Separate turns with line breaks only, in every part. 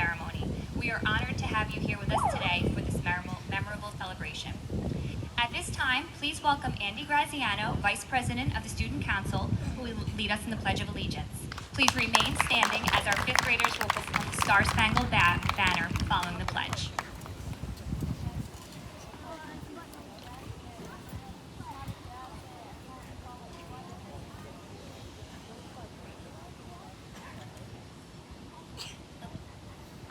ceremony. We are honored to have you here with us today for this memorable celebration. At this time, please welcome Andy Graziano, Vice President of the Student Council, who will lead us in the Pledge of Allegiance. Please remain standing as our fifth graders will perform the Star-Spangled Banner following the pledge.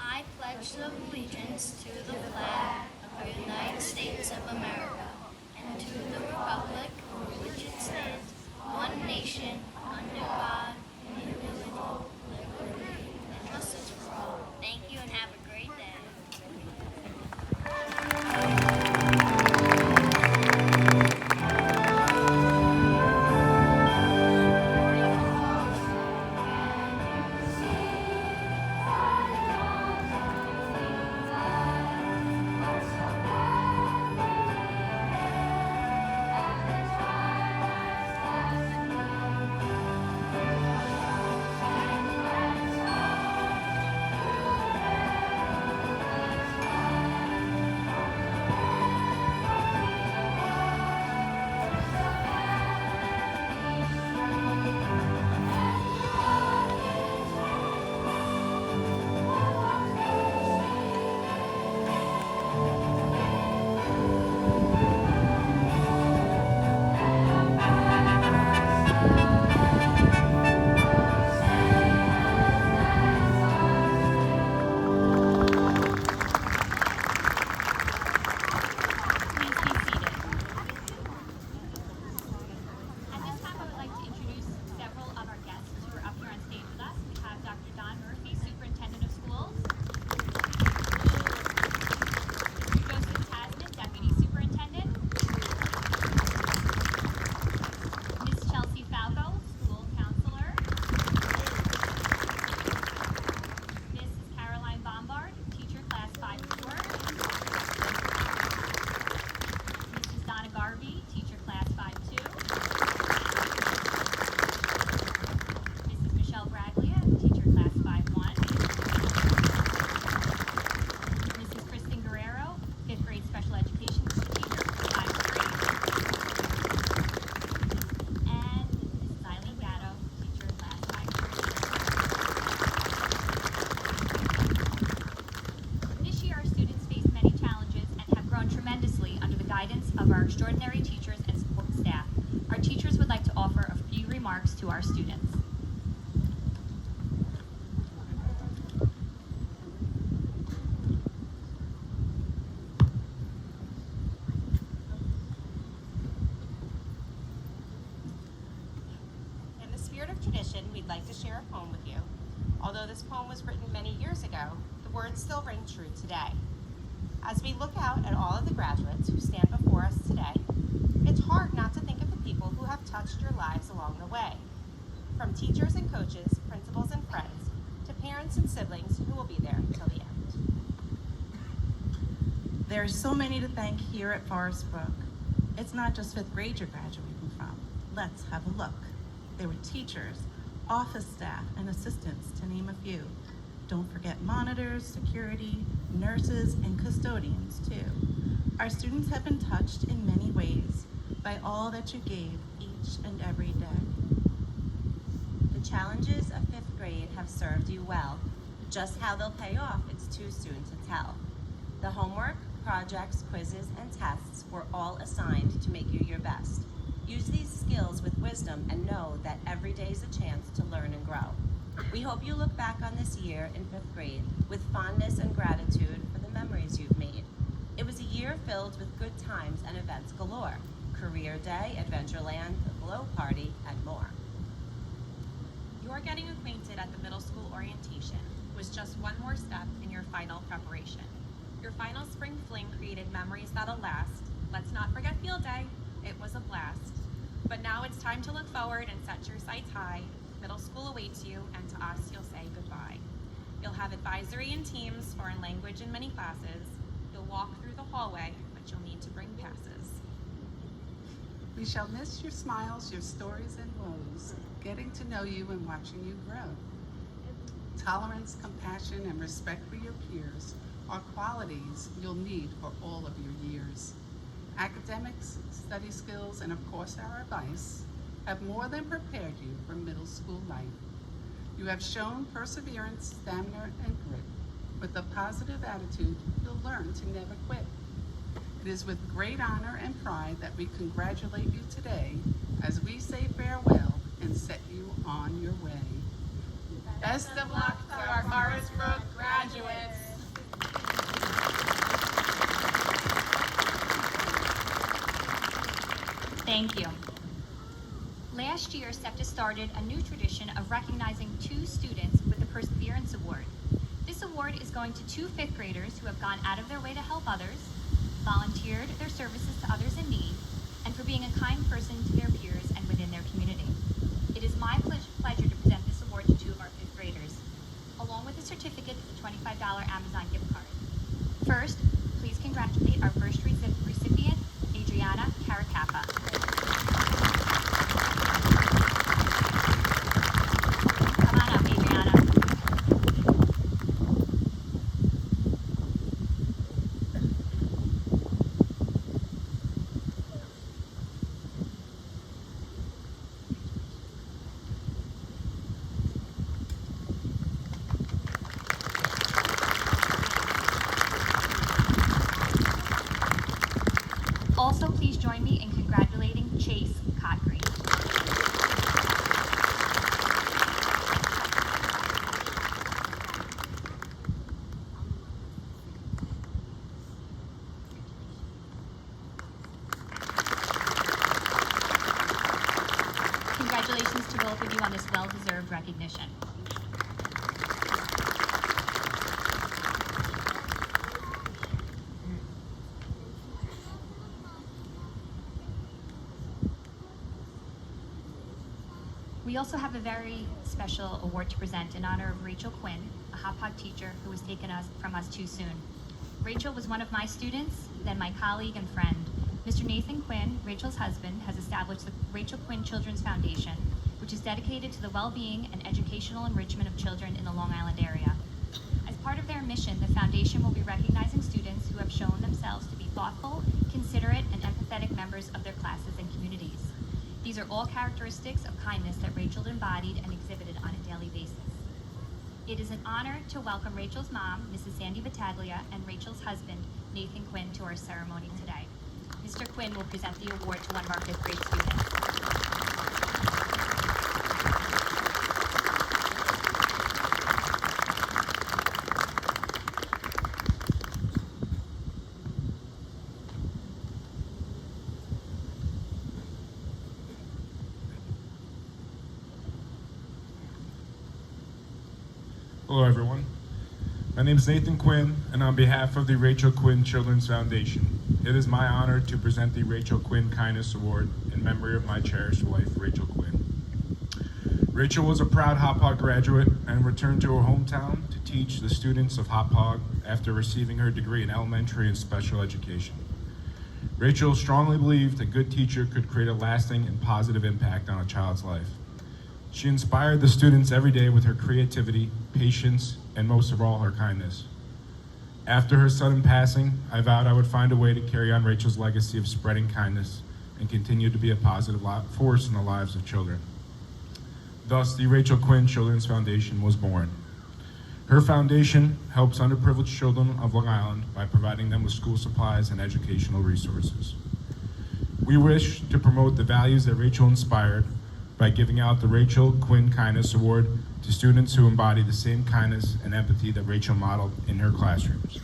I pledge allegiance to the flag of the United States of America and to the republic for which it stands, one nation, under God, indivisible, with liberty and justice for all. Thank you and have a great day.
Superintendent of Schools. Of our extraordinary teachers and support staff. Our teachers would like to offer a few remarks to our students.
In the spirit of tradition, we'd like to share a poem with you. Although this poem was written many years ago, the words still ring true today. As we look out at all of the graduates who stand before us today, it's hard not to think of the people who have touched your lives along the way. From teachers and coaches, principals and friends, to parents and siblings who will be there until the end.
There are so many to thank here at Forest Brook. It's not just fifth grade you're graduating from. Let's have a look. There were teachers, office staff, and assistants, to name a few. Don't forget monitors, security, nurses, and custodians, too. Our students have been touched in many ways by all that you gave each and every day.
The challenges of fifth grade have served you well. Just how they'll pay off, it's too soon to tell. The homework, projects, quizzes, and tests were all assigned to make you your best. Use these skills with wisdom and know that every day is a chance to learn and grow. We hope you look back on this year in fifth grade with fondness and gratitude for the memories you've made. It was a year filled with good times and events galore. Career Day, Adventureland, the Glow Party, and more.
Your getting acquainted at the middle school orientation was just one more step in your final preparation. Your final spring fling created memories that'll last. Let's not forget field day. It was a blast. But now it's time to look forward and set your sights high. Middle school awaits you, and to us you'll say goodbye. You'll have advisory in teams, foreign language in many classes. You'll walk through the hallway, but you'll need to bring passes.
We shall miss your smiles, your stories and woes, getting to know you and watching you grow. Tolerance, compassion, and respect for your peers are qualities you'll need for all of your years. Academics, study skills, and of course our advice have more than prepared you for middle school life. You have shown perseverance, stamina, and grit. With a positive attitude, you'll learn to never quit. It is with great honor and pride that we congratulate you today as we say farewell and set you on your way. Best of luck to our Forest Brook graduates.
Thank you. Last year, SEPTA started a new tradition of recognizing 2 students with the Perseverance Award. This award is going to 2 fifth graders who have gone out of their way to help others, volunteered their services to others in need, and for being a kind person to their peers and within their community. It is my pleasure to present this award to 2 of our fifth graders, along with a certificate for the $25 Amazon gift card. First, please congratulate our first recipient, Adriana Caracappa. Come on up, Adriana. Also, please join me in congratulating Chase Cotgreen. Congratulations to both of you on this well-deserved recognition. We also have a very special award to present in honor of Rachel Quinn, a Hop Hog teacher who was taken from us too soon. Rachel was one of my students, then my colleague and friend. Mr. Nathan Quinn, Rachel's husband, has established the Rachel Quinn Children's Foundation, which is dedicated to the well-being and educational enrichment of children in the Long Island area. As part of their mission, the foundation will be recognizing students who have shown themselves to be thoughtful, considerate, and empathetic members of their classes and communities. These are all characteristics of kindness that Rachel embodied and exhibited on a daily basis. It is an honor to welcome Rachel's mom, Mrs. Sandy Battaglia, and Rachel's husband, Nathan Quinn, to our ceremony today. Mr. Quinn will present the award to one of our fifth grade students.
Hello everyone. My name is Nathan Quinn, and on behalf of the Rachel Quinn Children's Foundation, it is my honor to present the Rachel Quinn Kindness Award in memory of my cherished wife, Rachel Quinn. Rachel was a proud Hop Hog graduate and returned to her hometown to teach the students of Hop Hog after receiving her degree in elementary and special education. Rachel strongly believed a good teacher could create a lasting and positive impact on a child's life. She inspired the students every day with her creativity, patience, and most of all, her kindness. After her sudden passing, I vowed I would find a way to carry on Rachel's legacy of spreading kindness and continue to be a positive force in the lives of children. Thus, the Rachel Quinn Children's Foundation was born. Her foundation helps underprivileged children of Long Island by providing them with school supplies and educational resources. We wish to promote the values that Rachel inspired by giving out the Rachel Quinn Kindness Award to students who embody the same kindness and empathy that Rachel modeled in her classrooms.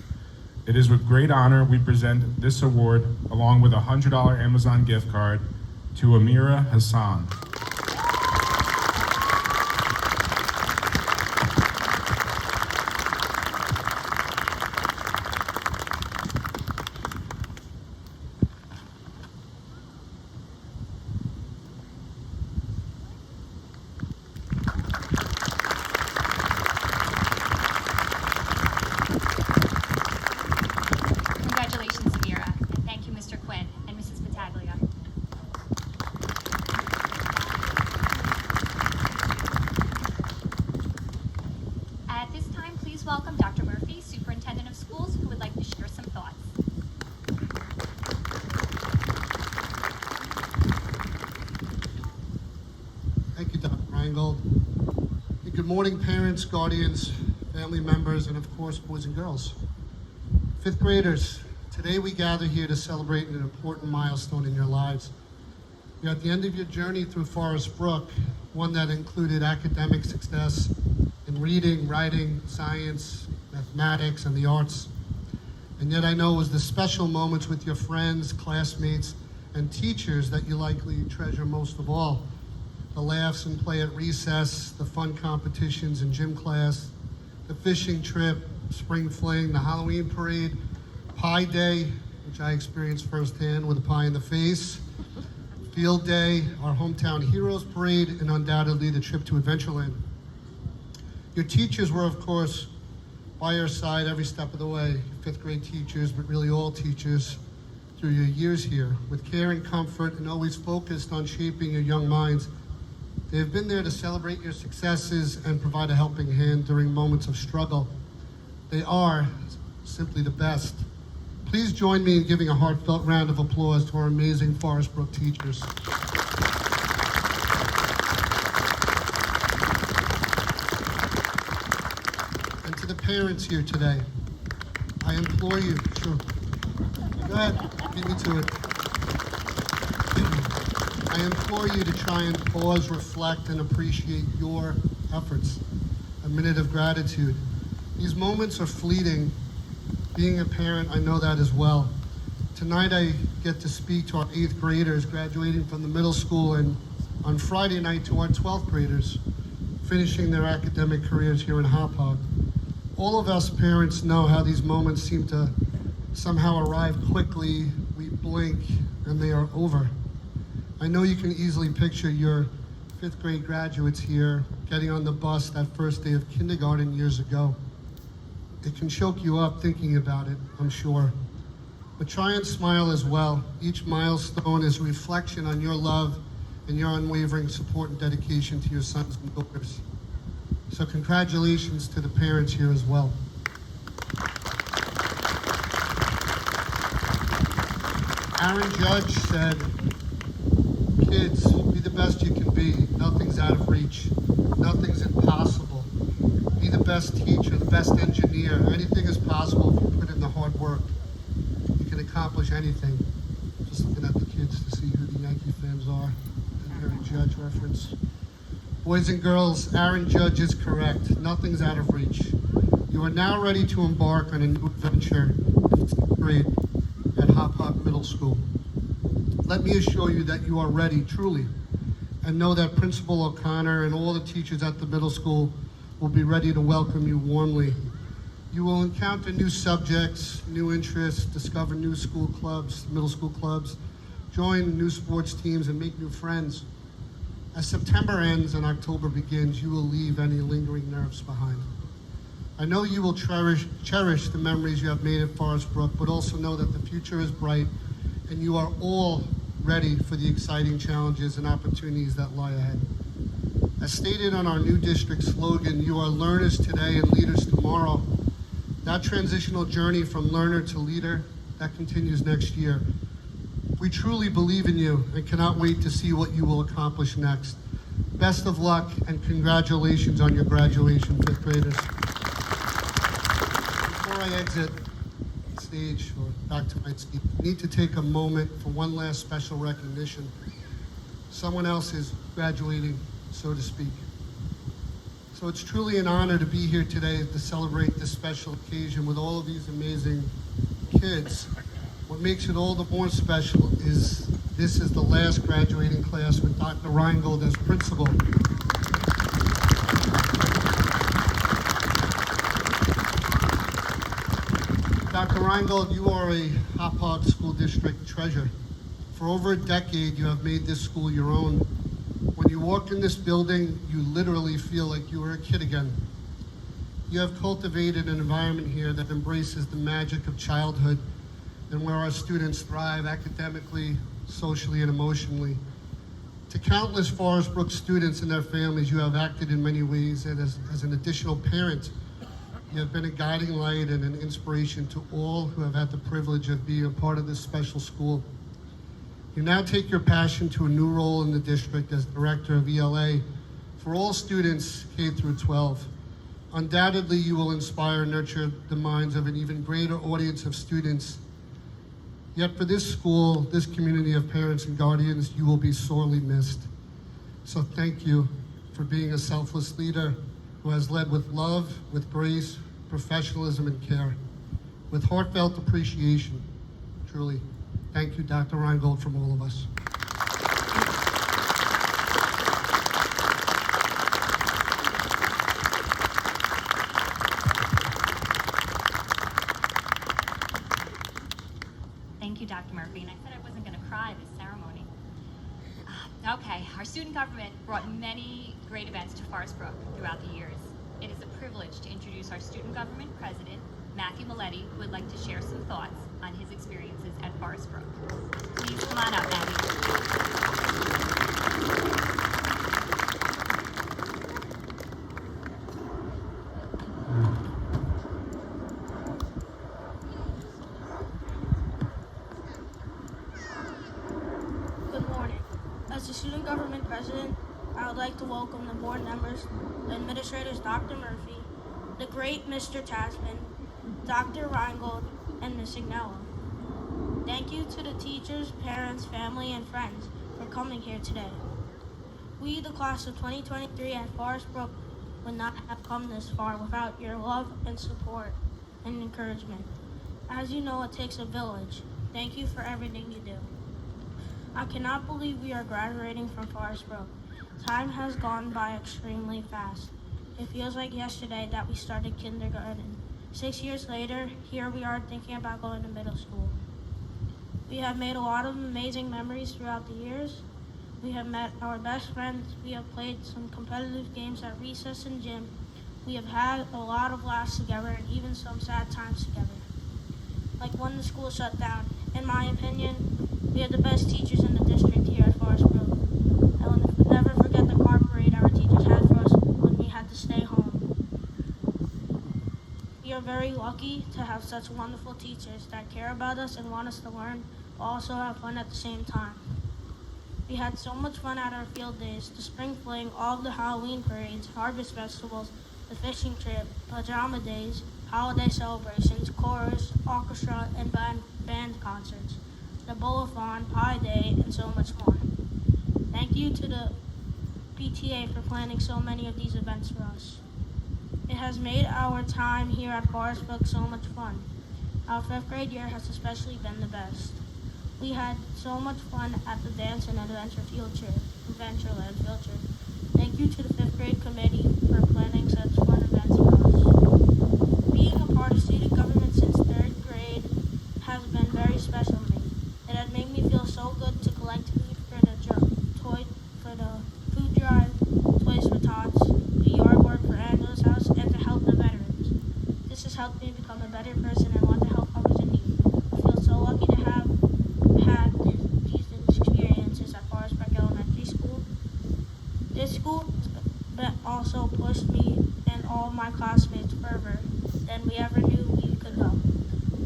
It is with great honor we present this award along with a $100 Amazon gift card to Amira Hassan.
Congratulations, Amira, and thank you, Mr. Quinn and Mrs. Battaglia.
Good morning, parents, guardians, family members, and of course, boys and girls. Fifth graders, today we gather here to celebrate an important milestone in your lives. You're at the end of your journey through Forest Brook, one that included academic success in reading, writing, science, mathematics, and the arts. And yet I know it was the special moments with your friends, classmates, and teachers that you likely treasure most of all. The laughs and play at recess, the fun competitions in gym class, the fishing trip, spring fling, the Halloween parade, Pie Day, which I experienced firsthand with a pie in the face, Field Day, our Hometown Heroes Parade, and undoubtedly the trip to Adventureland. Your teachers were, of course, by your side every step of the way, fifth grade teachers, but really all teachers through your years here, with care and comfort and always focused on shaping your young minds. They have been there to celebrate your successes and provide a helping hand during moments of struggle. They are simply the best. Please join me in giving a heartfelt round of applause to our amazing Forest Brook teachers. And to the parents here today, I implore you, sure, go ahead, beat me to it. I implore you to try and pause, reflect, and appreciate your efforts. A minute of gratitude. These moments are fleeting. Being a parent, I know that as well. Tonight I get to speak to our 8th graders graduating from the middle school, and on Friday night to our 12th graders finishing their academic careers here in Hop Hog. All of us parents know how these moments seem to somehow arrive quickly. We blink and they are over. I know you can easily picture your 5th grade graduates here getting on the bus that first day of kindergarten years ago. It can choke you up thinking about it, I'm sure. But try and smile as well. Each milestone is a reflection on your love and your unwavering support and dedication to your sons and daughters. So congratulations to the parents here as well. Aaron Judge said, "Kids, be the best you can be. Nothing's out of reach. Nothing's impossible. Be the best teacher, the best engineer. Anything is possible if you put in the hard work. You can accomplish anything." Just looking at the kids to see who the Yankee fans are. An Aaron Judge reference. Boys and girls, Aaron Judge is correct. Nothing's out of reach. You are now ready to embark on a new adventure in 6th grade at Hop Hog Middle School. Let me assure you that you are ready, truly, and know that Principal O'Connor and all the teachers at the middle school will be ready to welcome you warmly. You will encounter new subjects, new interests, discover new school clubs, middle school clubs, join new sports teams, and make new friends. As September ends and October begins, you will leave any lingering nerves behind. I know you will cherish the memories you have made at Forest Brook, but also know that the future is bright and you are all ready for the exciting challenges and opportunities that lie ahead. As stated on our new district slogan, you are learners today and leaders tomorrow. That transitional journey from learner to leader, that continues next year. We truly believe in you and cannot wait to see what you will accomplish next. Best of luck and congratulations on your graduation, 5th graders. Before I exit the stage or back to my seat, I need to take a moment for one last special recognition. Someone else is graduating, so to speak. So it's truly an honor to be here today to celebrate this special occasion with all of these amazing kids. What makes it all the more special is this is the last graduating class with Dr. Reingold as principal. Dr. Reingold, you are a Hop Hog School District treasure. For over a decade, you have made this school your own. When you walk in this building, you literally feel like you are a kid again. You have cultivated an environment here that embraces the magic of childhood and where our students thrive academically, socially, and emotionally. To countless Forest Brook students and their families, you have acted in many ways, and as an additional parent, you have been a guiding light and an inspiration to all who have had the privilege of being a part of this special school. You now take your passion to a new role in the district as Director of ELA for all students K through 12. Undoubtedly, you will inspire and nurture the minds of an even greater audience of students. Yet for this school, this community of parents and guardians, you will be sorely missed. So thank you for being a selfless leader who has led with love, with grace, professionalism, and care. With heartfelt appreciation, truly. Thank you, Dr. Reingold, from all of us.
Thank you, Dr. Murphy, and I said I wasn't going to cry this ceremony. Okay, our student government brought many great events to Forest Brook throughout the years. It is a privilege to introduce our student government president, Matthew Maletti, who would like to share some thoughts on his experiences at Forest Brook. Please come on up, Matthew.
Good morning. As the student government president, I would like to welcome the board members, the administrators Dr. Murphy, the great Mr. Tasman, Dr. Reingold, and Ms. Ignella. Thank you to the teachers, parents, family, and friends for coming here today. We, the class of 2023 at Forest Brook, would not have come this far without your love and support and encouragement. As you know, it takes a village. Thank you for everything you do. I cannot believe we are graduating from Forest Brook. Time has gone by extremely fast. It feels like yesterday that we started kindergarten. 6 years later, here we are thinking about going to middle school. We have made a lot of amazing memories throughout the years. We have met our best friends. We have played some competitive games at recess and gym. We have had a lot of laughs together and even some sad times together. Like when the school shut down. In my opinion, we have the best teachers in the district here at Forest Brook. I will never forget the car parade our teachers had for us when we had to stay home. We are very lucky to have such wonderful teachers that care about us and want us to learn, but also have fun at the same time. We had so much fun at our field days, the spring fling, all of the Halloween parades, harvest festivals, the fishing trip, pajama days, holiday celebrations, chorus, orchestra, and band concerts, the bowl-a-thon, pie day, and so much more. Thank you to the PTA for planning so many of these events for us. It has made our time here at Forest Brook so much fun. Our 5th grade year has especially been the best. We had so much fun at the dance and Adventureland field trip. Thank you to the 5th grade committee for planning such fun events for us. Being a part of student government since 3rd grade has been very special to me. It had made me feel so good to collect food for the food drive, toys for tots, do yard work for Angela's house, and to help the veterans. This has helped me become a better person and want to help others in need. I feel so lucky to have had these experiences at Forest Brook Elementary School. This school also pushed me and all my classmates further than we ever knew we could go.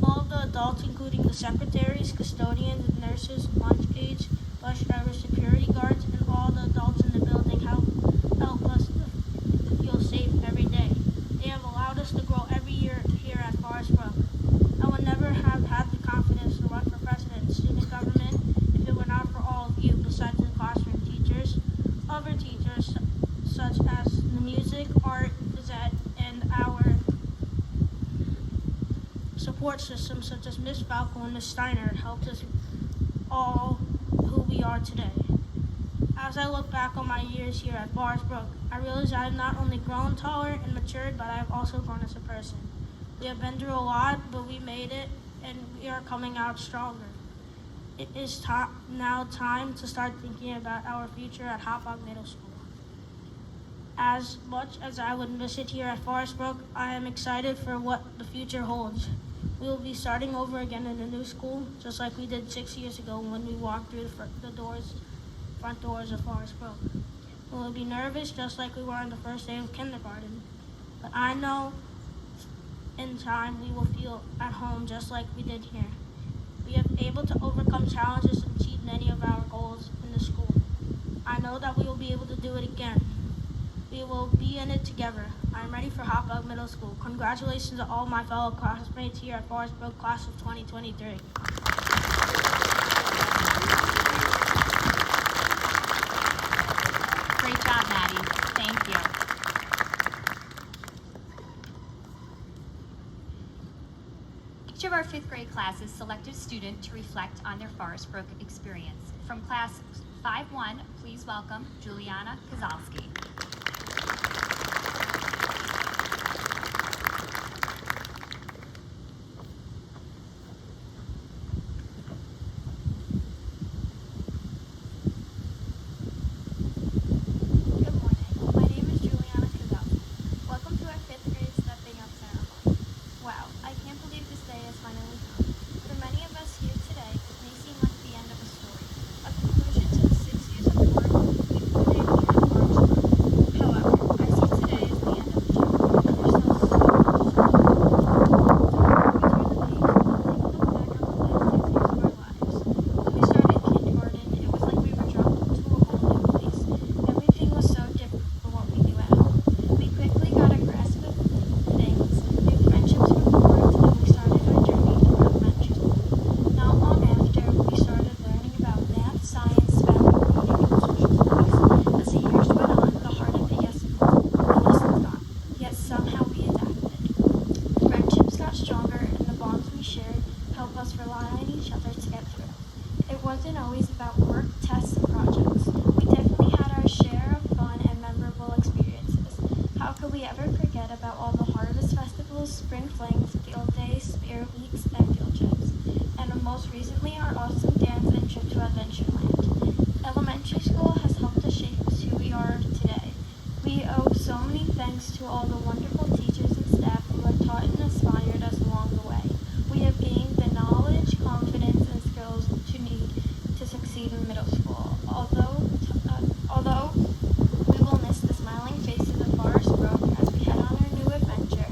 All of the adults, including the secretaries, custodians, nurses, lunch aides, bus drivers, security guards, and all the adults in the building help us to feel safe every day. They have allowed us to grow every year here at Forest Brook. I would never have had the confidence to run for president in student government if it were not for all of you, besides the classroom teachers, other teachers such as the music, art, Gazette, and our support system such as Miss Falco and Miss Steiner helped us all who we are today. As I look back on my years here at Forest Brook, I realize I have not only grown taller and matured, but I have also grown as a person. We have been through a lot, but we made it, and we are coming out stronger. It is now time to start thinking about our future at Hopog Middle School. As much as I would miss it here at Forest Brook, I am excited for what the future holds. We will be starting over again in a new school, just like we did 6 years ago when we walked through the front doors of Forest Brook. We will be nervous, just like we were on the first day of kindergarten. But I know in time we will feel at home just like we did here. We have been able to overcome challenges and achieve many of our goals in the school. I know that we will be able to do it again. We will be in it together. I'm ready for Hopbug Middle School. Congratulations to all my fellow classmates here at Forest Brook, class of 2023.
Great job, Maddie. Thank you. Each of our fifth grade classes selected a student to reflect on their Forest Brook experience. From class 5-1, please welcome Juliana Kozalski.
Good morning. My name is Juliana Kozalski. Welcome to our fifth grade stepping up ceremony. Wow, I can't believe this day has finally come. For many of us here today, it may seem like the end of a story, a conclusion to the 6 years of work we've put in here at Forest Brook. However, I see today as the end of the chapter. There's still so much to go. Before we turn the page, we'll think back on the last 6 years of our lives. When we started kindergarten, it was like we were dropped into a whole new place. Everything was so different from what we knew at home. We quickly got a grasp of things, new friendships were formed, and we started our journey in elementary school. Not long after, we started learning about math, science, spelling, reading, and social studies. As the years went on, the harder the lessons got, yet somehow we adapted. Friendships got stronger, and the bonds we shared helped us rely on each other to get through. It wasn't always about work, tests, and projects. We definitely had our share of fun and memorable experiences. How could we ever forget about all the harvest festivals, spring flings, field days, spirit weeks, and field trips? And most recently, our awesome dance and trip to Adventureland. Elementary school has helped us shape who we are today. We owe so many thanks to all the wonderful teachers and staff who have taught and inspired us along the way. We have gained the knowledge, confidence, and skills to need to succeed in middle school. Although we will miss the smiling faces of Forest Brook as we head on our new adventure,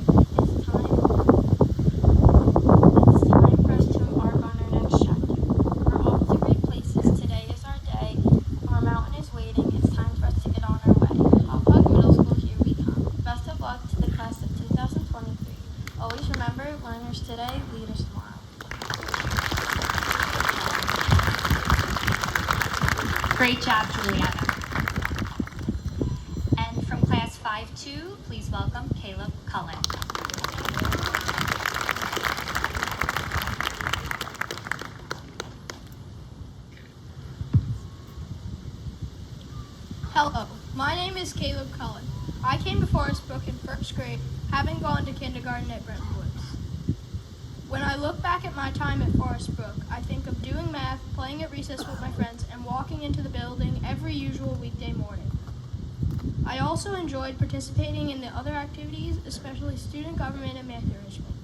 it's time for us to embark on our next chapter. We're off to great places. Today is our day. Our mountain is waiting. It's time for us to get on our way. Hopbug Middle School, here we come. Best of luck to the class of 2023. Always remember, learners today, leaders tomorrow.
Great job, Juliana. And from class 5-2, please welcome Caleb Cullen.
Hello, my name is Caleb Cullen. I came to Forest Brook in first grade, having gone to kindergarten at Brentwood Woods. When I look back at my time at Forest Brook, I think of doing math, playing at recess with my friends, and walking into the building every usual weekday morning. I also enjoyed participating in the other activities, especially student government and math enrichment.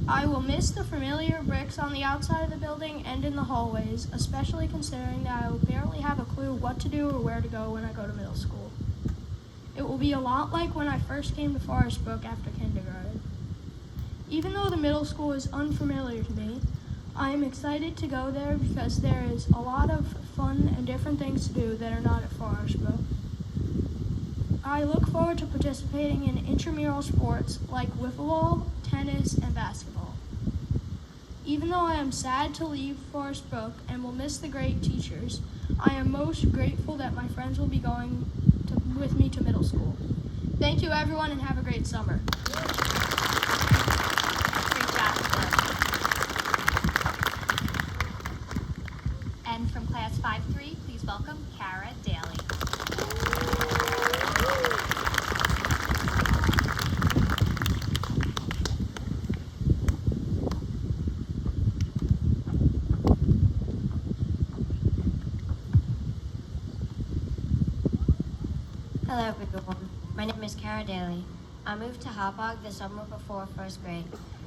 I will miss the familiar bricks on the outside of the building and in the hallways, especially considering that I will barely have a clue what to do or where to go when I go to middle school. It will be a lot like when I first came to Forest Brook after kindergarten. Even though the middle school is unfamiliar to me, I am excited to go there because there is a lot of fun and different things to do that are not at Forest Brook. I look forward to participating in intramural sports like wiffle ball, tennis, and basketball. Even though I am sad to leave Forest Brook and will miss the great teachers, I am most grateful that my friends will be going with me to middle school. Thank you, everyone, and have a great summer.
Great job, Caleb. And from class 5-3, please welcome Kara Daly.
Hello everyone, my name is Kara Daly. I moved to Hopbog the summer before first grade.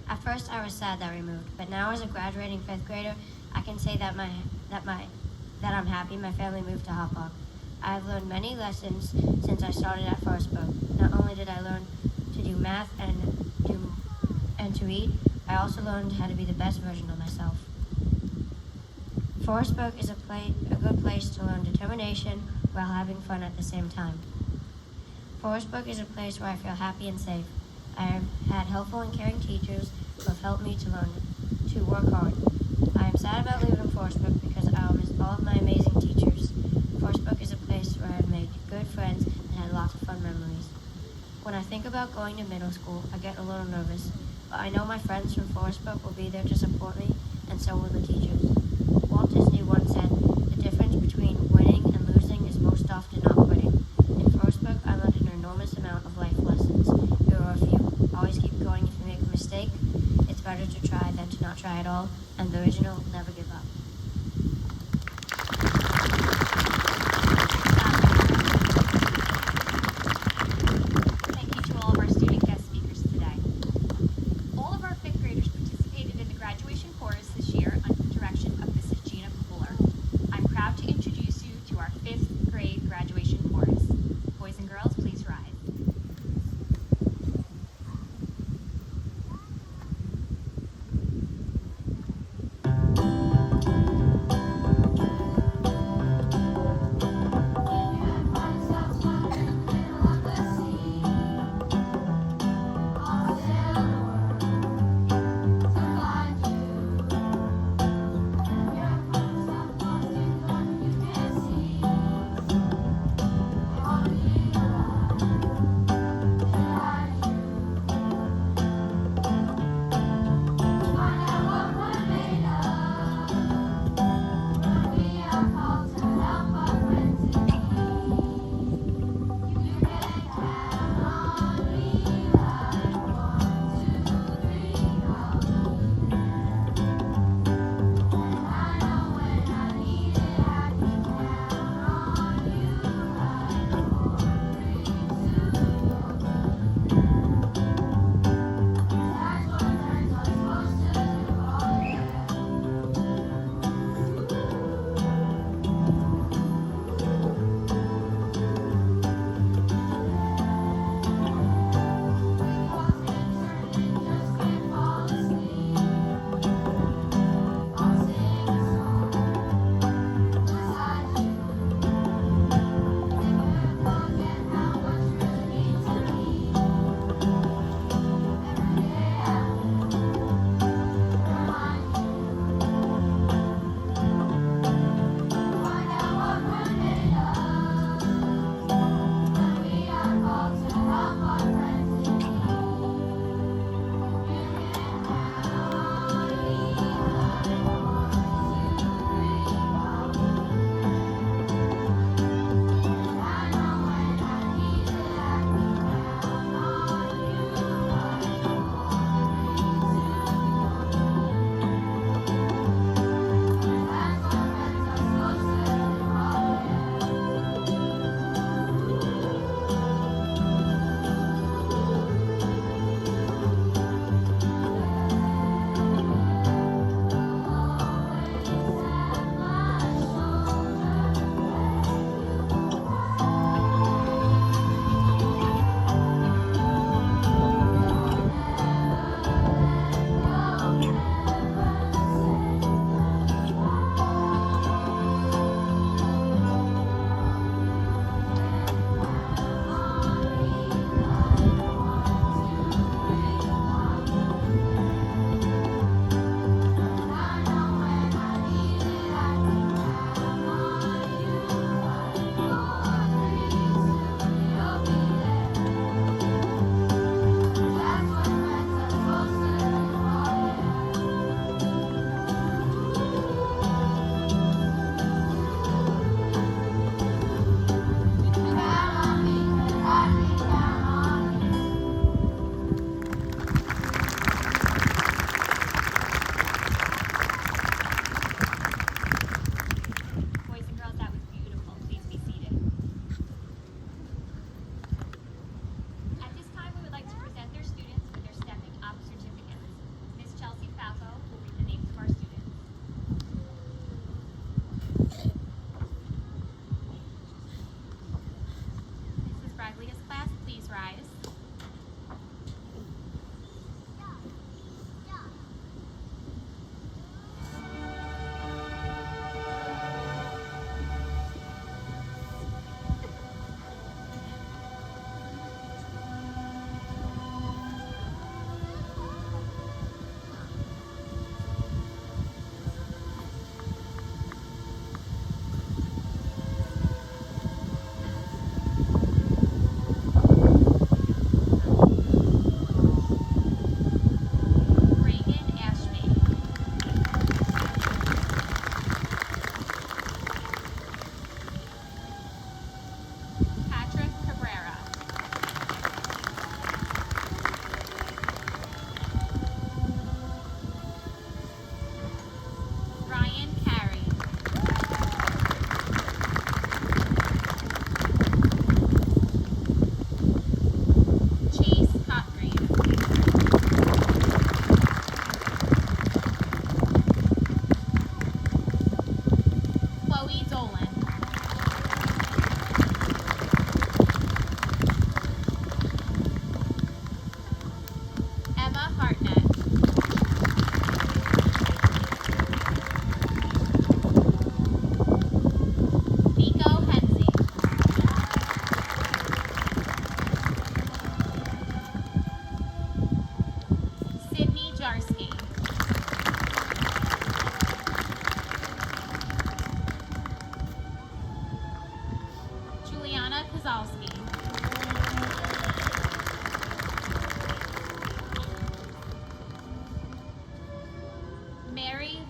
At first I was sad that we moved, but now as a graduating fifth grader, I can say that I'm happy my family moved to Hopbog. I have learned many lessons since I started at Forest Brook. Not only did I learn to do math and to read, I also learned how to be the best version of myself. Forest Brook is a good place to learn determination, while having fun at the same time. Forest Brook is a place where I feel happy and safe. I have had helpful and caring teachers who have helped me to learn to work hard. I am sad about leaving Forest Brook because I will miss all of my amazing teachers. Forest Brook is a place where I have made good friends and had lots of fun memories. When I think about going to middle school, I get a little nervous, but I know my friends from Forest Brook will be there to support me, and so will the teachers. Walt Disney once said, "The difference between winning and losing is most often not quitting." In Forest Brook, I learned an enormous amount of life lessons. Here are a few. Always keep going if you make a mistake. It's better to try than to not try at all. And the original, never give up.
Thank you to all of our student guest speakers today. All of our fifth graders participated in the graduation chorus this year under the direction of Mrs. Gina Fuller. I'm proud to introduce you to our fifth grade graduation chorus. Boys and girls, please rise.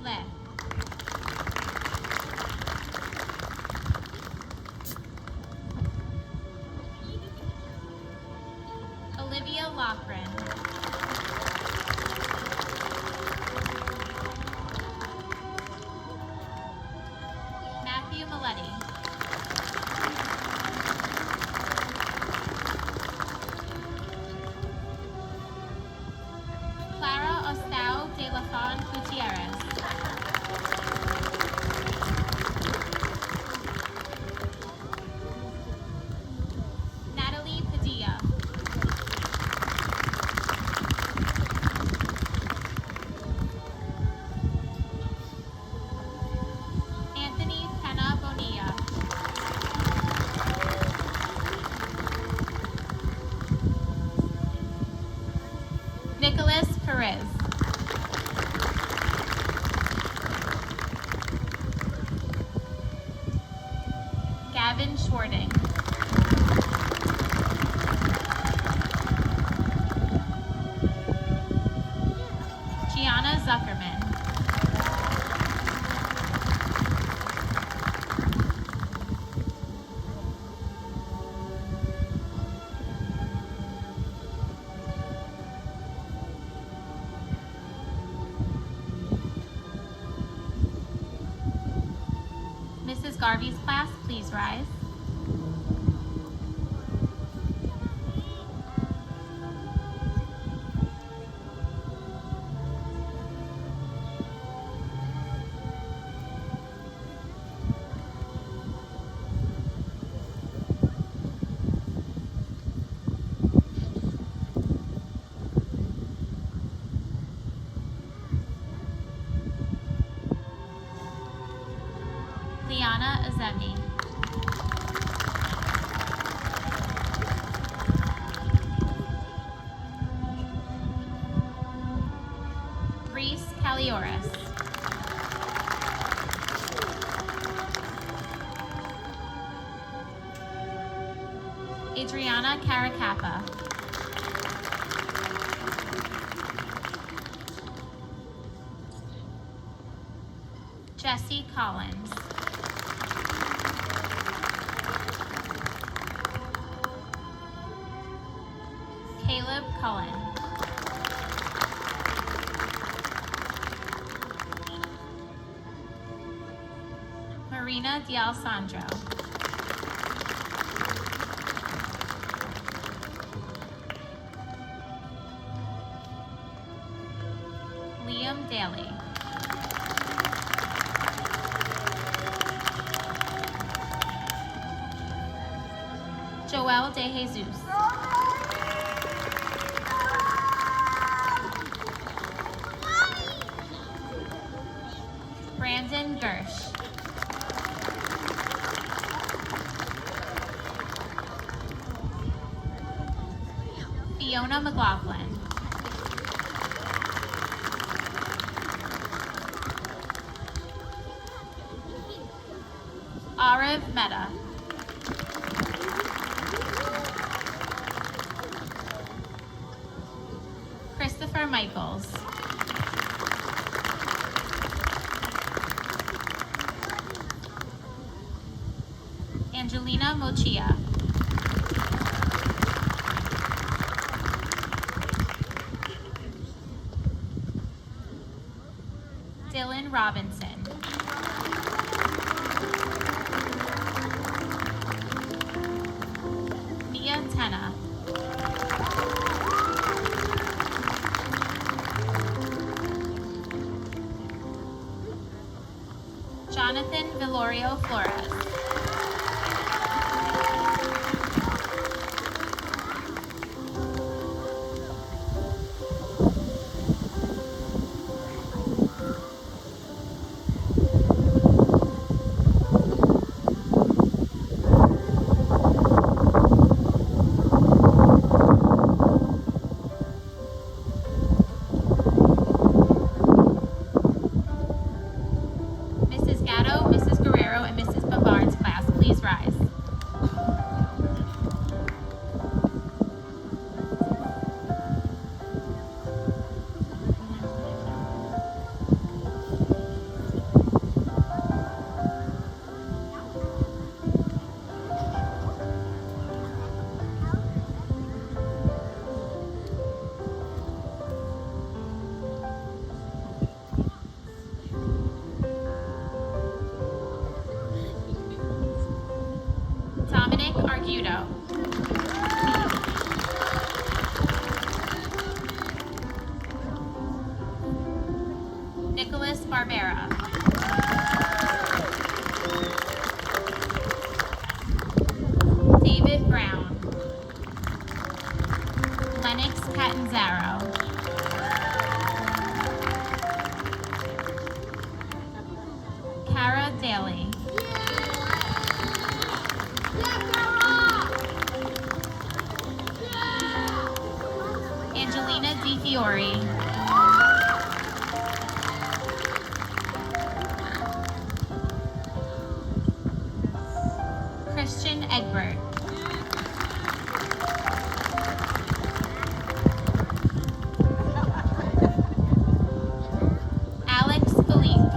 Le. Olivia Lochran. Matthew Maletti. Clara Ostao de la Fon Gutierrez. Natalie Padilla. Anthony Pena Bonilla. Nicholas Perez. Gavin Schwarting. Gianna Zuckerman. Mrs. Garvey's class, please rise. Liana Azemi. Reese Calioris. Adriana Caracappa. Jesse Collins. Caleb Cullen. Marina D'Alessandro. Liam Daly. Joel De Jesus. Brandon Gersh. Fiona McLaughlin. Arav Mehta. Christopher Michaels. Angelina Mochia. Dylan Robinson. Mia Tenna. Jonathan Vilorio Flores. Mrs. Gatto, Mrs. Guerrero, and Mrs. Bombard, Nicholas Barbera. David Brown. Lennox Catanzaro. Cara Daly. Angelina Di Fiore. Christian Egbert. Alex Philippe.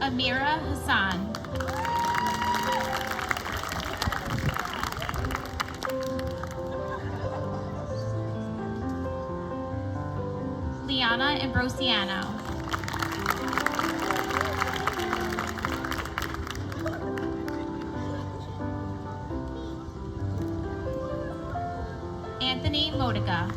Amira Hassan. Liana Ambrosiano. Anthony Modica.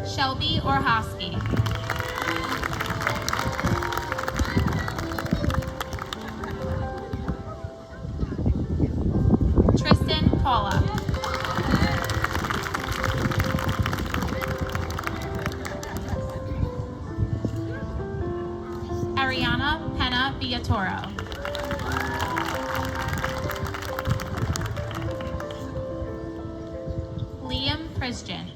Shelby Orhosky. Tristan Paula. Ariana Pena Villatoro. Liam Christian.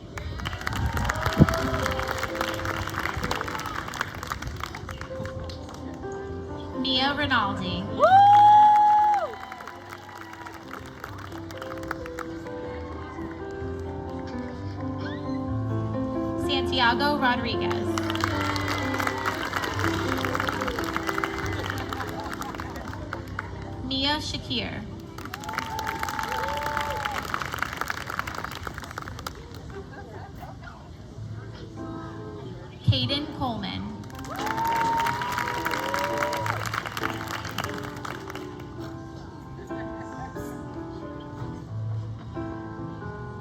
Mia Rinaldi. Santiago Rodriguez. Mia Shakir. Caden Coleman.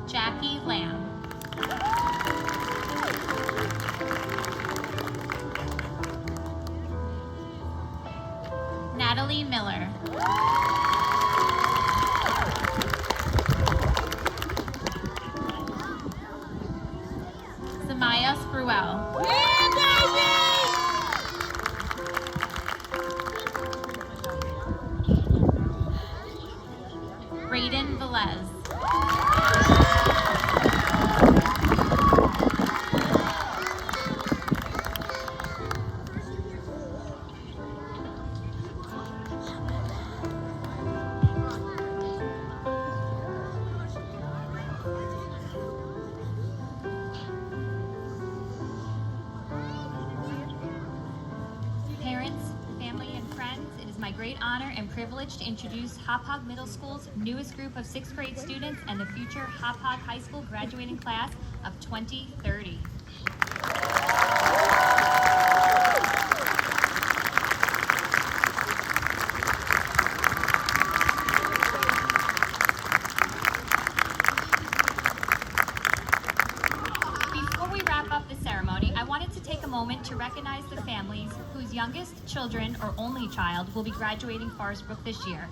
Jackie Lamb. Natalie Miller. Samaya Spruell. Brayden Velez. Parents, family, and friends, it is my great honor and privilege to introduce Hauppauge Middle School's newest group of 6th grade students and the future Hauppauge High School graduating class of 2030. Before we wrap up the ceremony, I wanted to take a moment to recognize the families whose youngest children or only child will be graduating Forest Brook this year.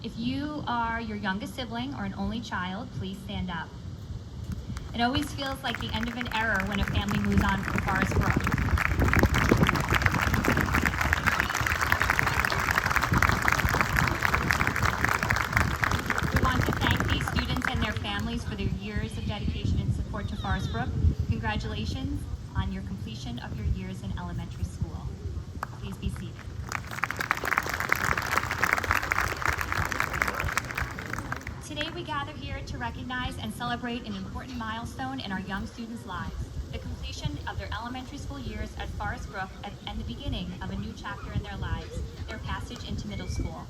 If you are your youngest sibling or an only child, please stand up. It always feels like the end of an era when a family moves on from Forest Brook. We want to thank these students and their families for their years of dedication and support to Forest Brook. Congratulations on your completion of your years in elementary school. Please be seated. Today we gather here to recognize and celebrate an important milestone in our young students' lives, the completion of their elementary school years at Forest Brook and the beginning of a new chapter in their lives, their passage into middle school.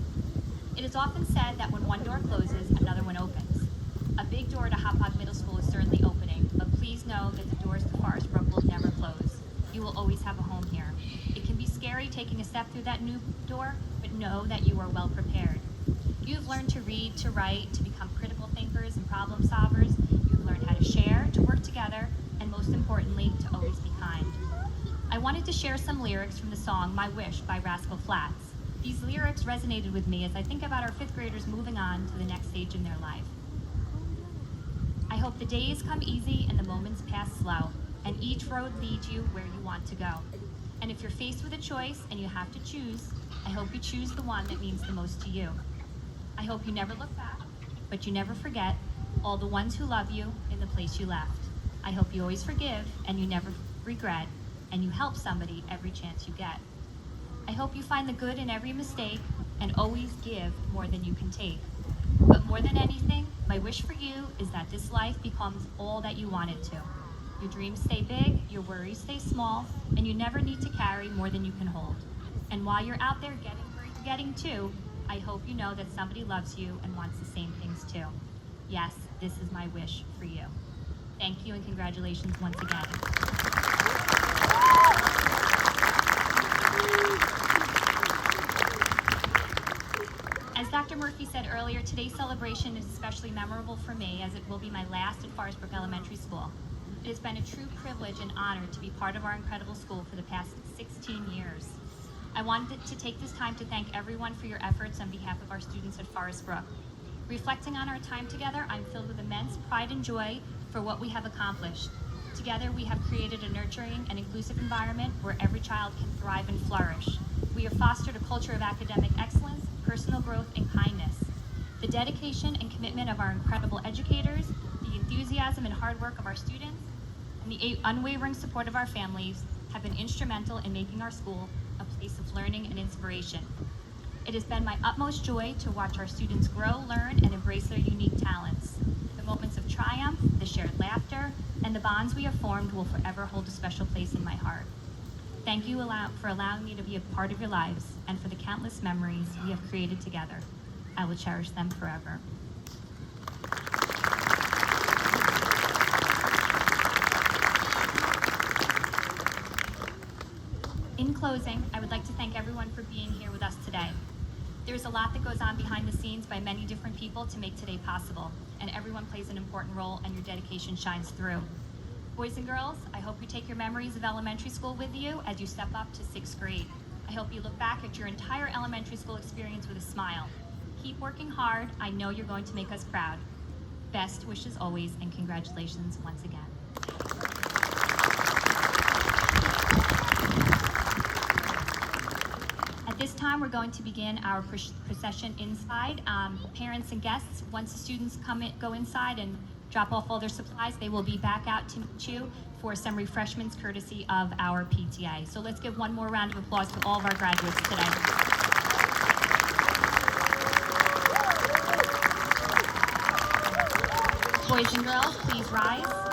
It is often said that when one door closes, another one opens. A big door to Hauppauge Middle School is certainly opening, but please know that the doors to Forest Brook will never close. You will always have a home here. It can be scary
scary taking a step through that new door, but know that you are well prepared. You've learned to read, to write, to become critical thinkers and problem solvers. You've learned how to share, to work together, and most importantly, to always be kind. I wanted to share some lyrics from the song My Wish by Rascal Flatts. These lyrics resonated with me as I think about our fifth graders moving on to the next stage in their life. I hope the days come easy and the moments pass slow, and each road leads you where you want to go. And if you're faced with a choice and you have to choose, I hope you choose the one that means the most to you. I hope you never look back, but you never forget all the ones who love you in the place you left. I hope you always forgive and you never regret, and you help somebody every chance you get. I hope you find the good in every mistake and always give more than you can take. But more than anything, my wish for you is that this life becomes all that you want it to. Your dreams stay big, your worries stay small, and you never need to carry more than you can hold. And while you're out there getting where you're getting to, I hope you know that somebody loves you and wants the same things too. Yes, this is my wish for you. Thank you and congratulations once again. As Dr. Murphy said earlier, today's celebration is especially memorable for me as it will be my last at Forest Brook Elementary School. It has been a true privilege and honor to be part of our incredible school for the past 16 years. I wanted to take this time to thank everyone for your efforts on behalf of our students at Forest Brook. Reflecting on our time together, I'm filled with immense pride and joy for what we have accomplished. Together, we have created a nurturing and inclusive environment where every child can thrive and flourish. We have fostered a culture of academic excellence, personal growth, and kindness. The dedication and commitment of our incredible educators, the enthusiasm and hard work of our students, and the unwavering support of our families have been instrumental in making our school a place of learning and inspiration. It has been my utmost joy to watch our students grow, learn, and embrace their unique talents. The moments of triumph, the shared laughter, and the bonds we have formed will forever hold a special place in my heart. Thank you for allowing me to be a part of your lives and for the countless memories we have created together. I will cherish them forever. In closing, I would like to thank everyone for being here with us today. There's a lot that goes on behind the scenes by many different people to make today possible, and everyone plays an important role and your dedication shines through. Boys and girls, I hope you take your memories of elementary school with you as you step up to 6th grade. I hope you look back at your entire elementary school experience with a smile. Keep working hard. I know you're going to make us proud. Best wishes always, and congratulations once again. At this time, we're going to begin our procession inside. Parents and guests, once the students go inside and drop off all their supplies, they will be back out to meet you for some refreshments courtesy of our PTA. So let's give one more round of applause to all of our graduates today. Boys and girls, please rise.